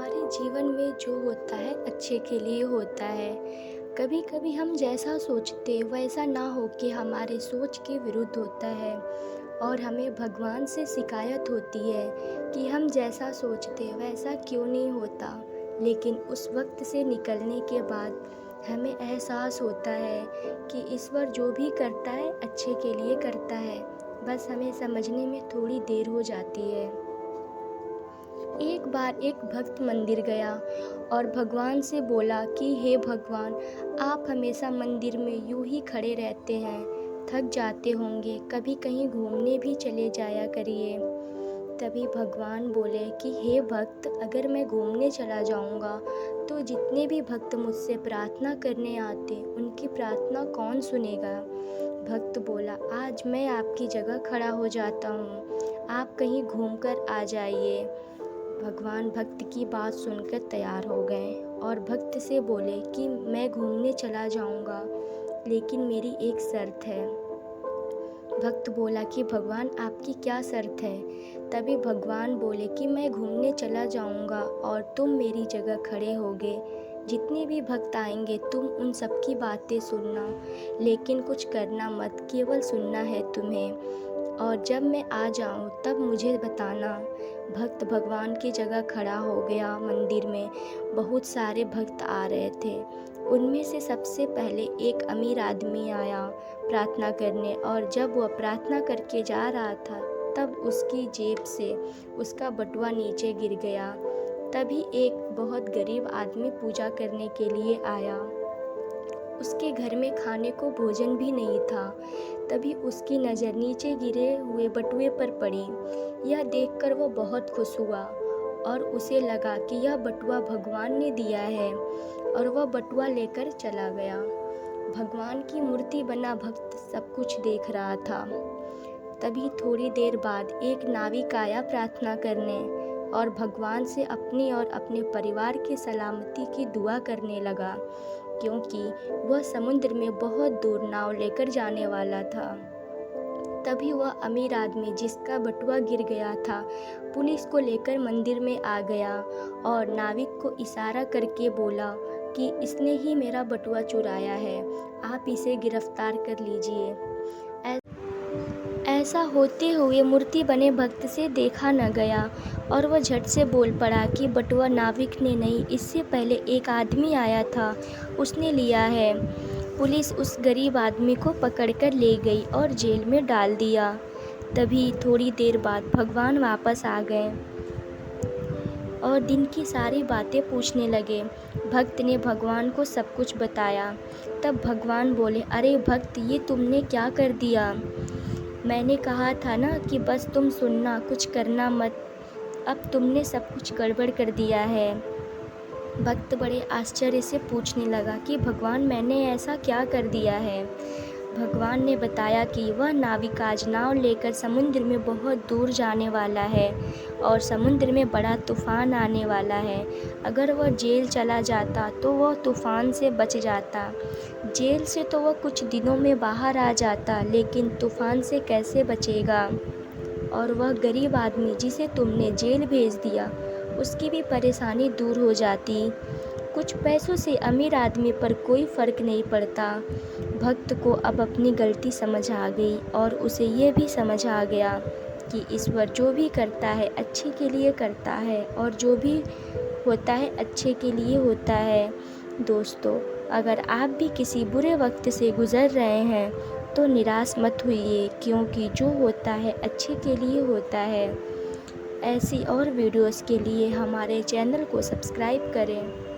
हमारे जीवन में जो होता है अच्छे के लिए होता है। कभी कभी हम जैसा सोचते वैसा ना हो के हमारे सोच के विरुद्ध होता है और हमें भगवान से शिकायत होती है कि हम जैसा सोचते वैसा क्यों नहीं होता। लेकिन उस वक्त से निकलने के बाद हमें एहसास होता है कि ईश्वर जो भी करता है अच्छे के लिए करता है, बस हमें समझने में थोड़ी देर हो जाती है। एक बार एक भक्त मंदिर गया और भगवान से बोला कि हे भगवान, आप हमेशा मंदिर में यूं ही खड़े रहते हैं, थक जाते होंगे, कभी कहीं घूमने भी चले जाया करिए। तभी भगवान बोले कि हे भक्त, अगर मैं घूमने चला जाऊंगा तो जितने भी भक्त मुझसे प्रार्थना करने आते उनकी प्रार्थना कौन सुनेगा। भक्त बोला, आज मैं आपकी जगह खड़ा हो जाता हूँ, आप कहीं घूमकर आ जाइए। भगवान भक्त की बात सुनकर तैयार हो गए और भक्त से बोले कि मैं घूमने चला जाऊंगा, लेकिन मेरी एक शर्त है। भक्त बोला कि भगवान, आपकी क्या शर्त है। तभी भगवान बोले कि मैं घूमने चला जाऊंगा और तुम मेरी जगह खड़े होगे। जितने भी भक्त आएंगे तुम उन सब की बातें सुनना, लेकिन कुछ करना मत, केवल सुनना है तुम्हें। और जब मैं आ जाऊं तब मुझे बताना। भक्त भगवान की जगह खड़ा हो गया। मंदिर में बहुत सारे भक्त आ रहे थे। उनमें से सबसे पहले एक अमीर आदमी आया प्रार्थना करने, और जब वह प्रार्थना करके जा रहा था तब उसकी जेब से उसका बटुआ नीचे गिर गया। तभी एक बहुत गरीब आदमी पूजा करने के लिए आया। उसके घर में खाने को भोजन भी नहीं था। तभी उसकी नज़र नीचे गिरे हुए बटुए पर पड़ी। यह देखकर वो बहुत खुश हुआ और उसे लगा कि यह बटुआ भगवान ने दिया है, और वह बटुआ लेकर चला गया। भगवान की मूर्ति बना भक्त सब कुछ देख रहा था। तभी थोड़ी देर बाद एक नाविक आया प्रार्थना करने और भगवान से अपनी और अपने परिवार की सलामती की दुआ करने लगा, क्योंकि वह समुद्र में बहुत दूर नाव लेकर जाने वाला था। तभी वह अमीर आदमी जिसका बटुआ गिर गया था पुलिस को लेकर मंदिर में आ गया और नाविक को इशारा करके बोला कि इसने ही मेरा बटुआ चुराया है, आप इसे गिरफ्तार कर लीजिए। ऐसा होते हुए मूर्ति बने भक्त से देखा न गया और वह झट से बोल पड़ा कि बटुआ नाविक ने नहीं, इससे पहले एक आदमी आया था, उसने लिया है। पुलिस उस गरीब आदमी को पकड़कर ले गई और जेल में डाल दिया। तभी थोड़ी देर बाद भगवान वापस आ गए और दिन की सारी बातें पूछने लगे। भक्त ने भगवान को सब कुछ बताया। तब भगवान बोले, अरे भक्त, ये तुमने क्या कर दिया। मैंने कहा था ना कि बस तुम सुनना, कुछ करना मत। अब तुमने सब कुछ गड़बड़ कर दिया है। भक्त बड़े आश्चर्य से पूछने लगा कि भगवान, मैंने ऐसा क्या कर दिया है। भगवान ने बताया कि वह नाविक आज नाव लेकर समुद्र में बहुत दूर जाने वाला है और समुद्र में बड़ा तूफान आने वाला है। अगर वह जेल चला जाता तो वह तूफान से बच जाता। जेल से तो वह कुछ दिनों में बाहर आ जाता, लेकिन तूफान से कैसे बचेगा। और वह गरीब आदमी जिसे तुमने जेल भेज दिया, उसकी भी परेशानी दूर हो जाती। कुछ पैसों से अमीर आदमी पर कोई फ़र्क नहीं पड़ता। भक्त को अब अपनी गलती समझ आ गई और उसे ये भी समझ आ गया कि ईश्वर जो भी करता है अच्छे के लिए करता है, और जो भी होता है अच्छे के लिए होता है। दोस्तों, अगर आप भी किसी बुरे वक्त से गुज़र रहे हैं तो निराश मत होइए, क्योंकि जो होता है अच्छे के लिए होता है। ऐसी और वीडियोस के लिए हमारे चैनल को सब्सक्राइब करें।